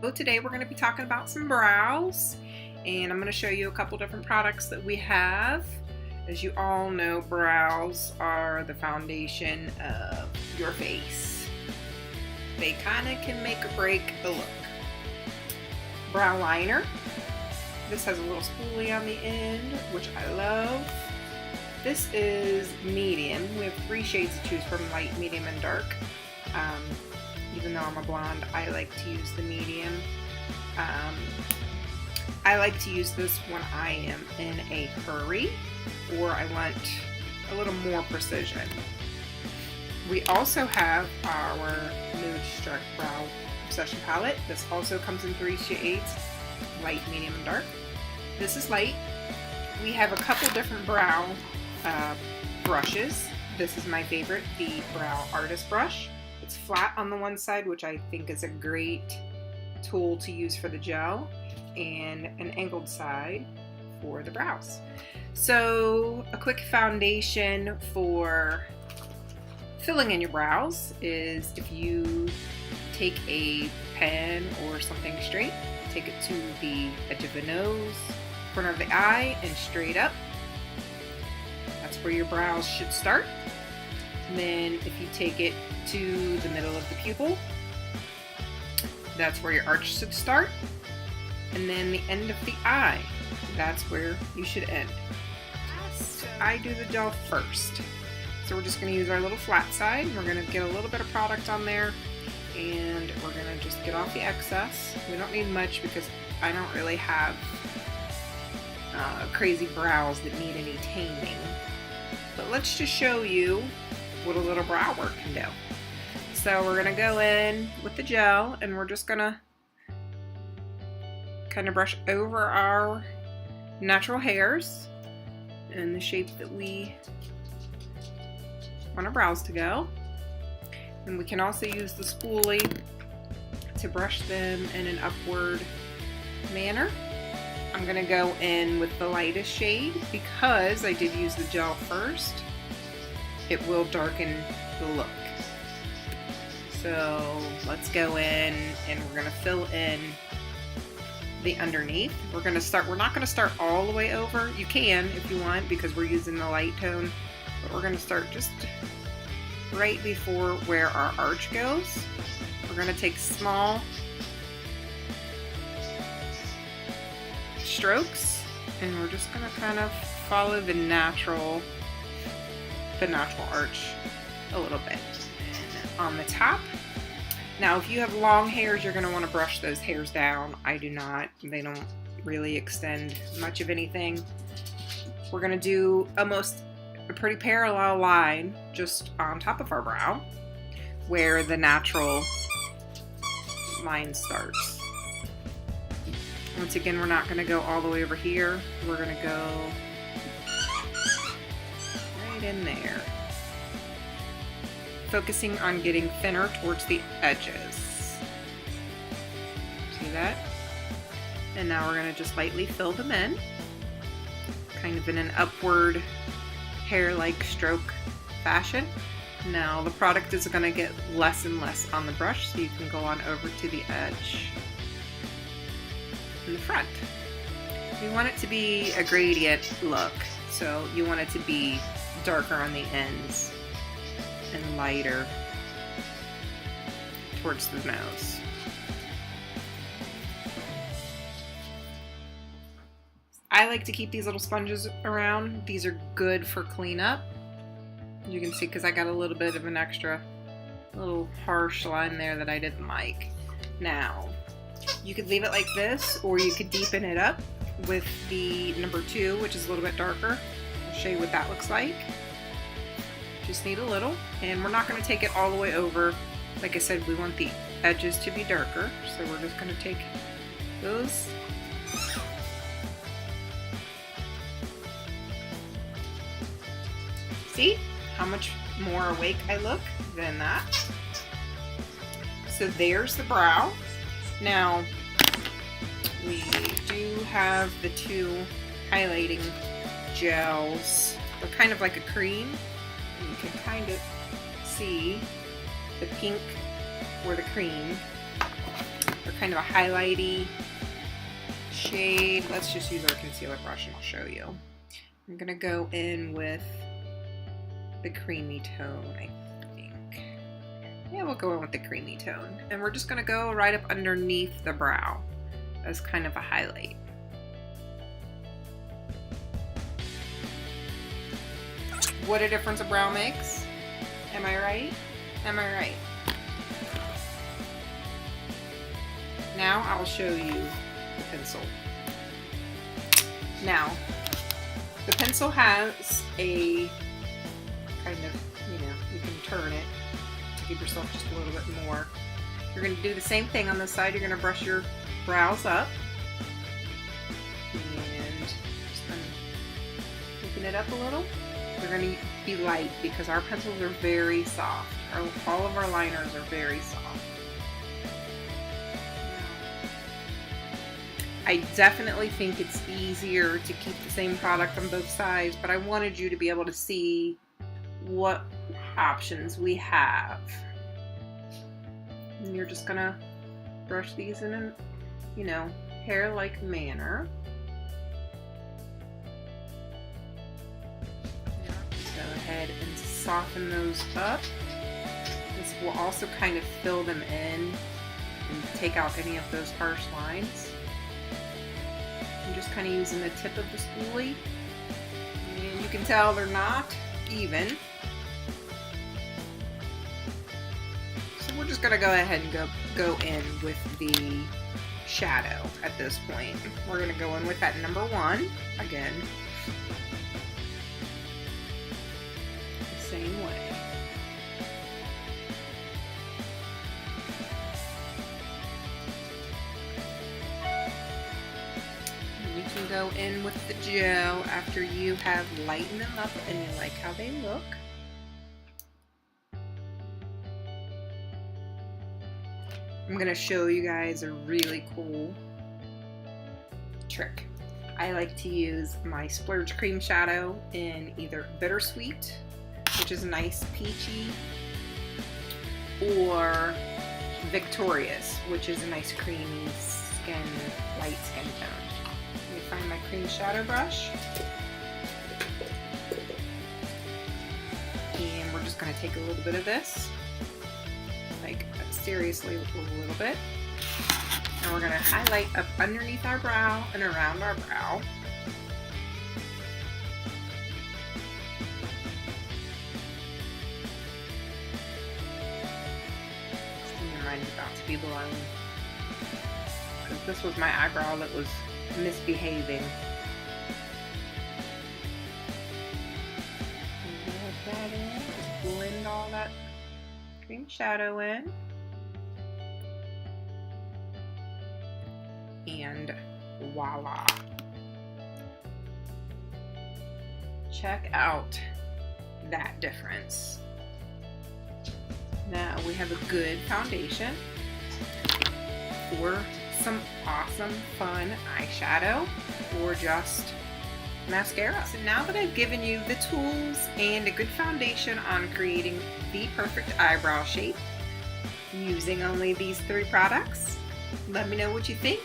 So today we're going to be talking about some brows, and I'm going to show you a couple different products that we have. As you all know, brows are the foundation of your face. They kind of can make or break the look. Brow liner. This has a little spoolie on the end, which I love. This is medium. We have 3 shades to choose from: light, medium, and dark. Even though I'm a blonde, I like to use the medium. I like to use this when I am in a hurry or I want a little more precision. We also have our Mood Struck Brow Obsession Palette. This also comes in 3 shades: light, medium, and dark. This is light. We have a couple different brow brushes. This is my favorite, the Brow Artist Brush. It's flat on the one side, which I think is a great tool to use for the gel, and an angled side for the brows. So a quick foundation for filling in your brows is if you take a pen or something straight, take it to the edge of the nose, corner of the eye, and straight up. That's where your brows should start. And then if you take it to the middle of the pupil, that's where your arch should start. And then the end of the eye, that's where you should end. So I do the gel first. So we're just going to use our little flat side. We're going to get a little bit of product on there, and we're going to just get off the excess. We don't need much because I don't really have crazy brows that need any taming. But let's just show you what a little brow work can do. So we're going to go in with the gel, and we're just going to kind of brush over our natural hairs in the shape that we want our brows to go. And we can also use the spoolie to brush them in an upward manner. I'm going to go in with the lightest shade because I did use the gel first. It will darken the look. So let's go in and we're going to fill in the underneath. We're not going to start all the way over. You can if you want because we're using the light tone, but we're going to start just right before where our arch goes. We're going to take small strokes and we're just going to kind of follow the natural arch a little bit. And on the top, now if you have long hairs, you're going to want to brush those hairs down. I do not. They don't really extend much of anything. We're going to do almost a pretty parallel line just on top of our brow where the natural line starts. Once again, we're not going to go all the way over here. We're going to go right in there, focusing on getting thinner towards the edges. See that? And now we're going to just lightly fill them in, kind of in an upward hair-like stroke fashion. Now the product is going to get less and less on the brush, so you can go on over to the edge in the front. We want it to be a gradient look, so you want it to be darker on the ends and lighter towards the nose. I like to keep these little sponges around. These are good for cleanup. You can see because I got a little bit of an extra little harsh line there that I didn't like. Now, you could leave it like this, or you could deepen it up with the number 2, which is a little bit darker. I'll show you what that looks like. Just need a little, and we're not going to take it all the way over. Like I said, we want the edges to be darker, so we're just going to take those. See how much more awake I look than that? So there's the brow. Now, we do have the 2 highlighting gels. They're kind of like a cream. And you can kind of see the pink or the cream They're kind of a highlighty shade. Let's just use our concealer brush and I'll show you. I'm gonna go in with the creamy tone, I think. Yeah, we'll go in with the creamy tone. And we're just gonna go right up underneath the brow as kind of a highlight. What a difference a brow makes. Am I right? Am I right? Now I'll show you the pencil. Now, the pencil has a kind of, you can turn it to give yourself just a little bit more. You're going to do the same thing on this side. You're going to brush your brows up. And just kind of picking it up a little. They're going to be light because our pencils are very soft. All of our liners are very soft. I definitely think it's easier to keep the same product on both sides, but I wanted you to be able to see what options we have. And you're just gonna brush these in a, hair-like manner. Go ahead and soften those up. This will also kind of fill them in and take out any of those harsh lines. I'm just kind of using the tip of the spoolie, and you can tell they're not even. So we're just gonna go ahead and go in with the shadow at this point. We're gonna go in with that number 1 again, the same way. Go in with the gel after you have lightened them up and you like how they look. I'm going to show you guys a really cool trick. I like to use my Splurge Cream Shadow in either Bittersweet, which is a nice peachy, or Victorious, which is a nice creamy light skin tone. Find my cream shadow brush, and we're just going to take a little bit of this, like seriously a little bit, and we're going to highlight up underneath our brow and around our brow. Mine is about to be blown, because this was my eyebrow that was misbehaving. Rub that in. Just blend all that cream shadow in. And voila. Check out that difference. Now we have a good foundation for some awesome, fun eyeshadow or just mascara. So now that I've given you the tools and a good foundation on creating the perfect eyebrow shape using only these 3 products, let me know what you think.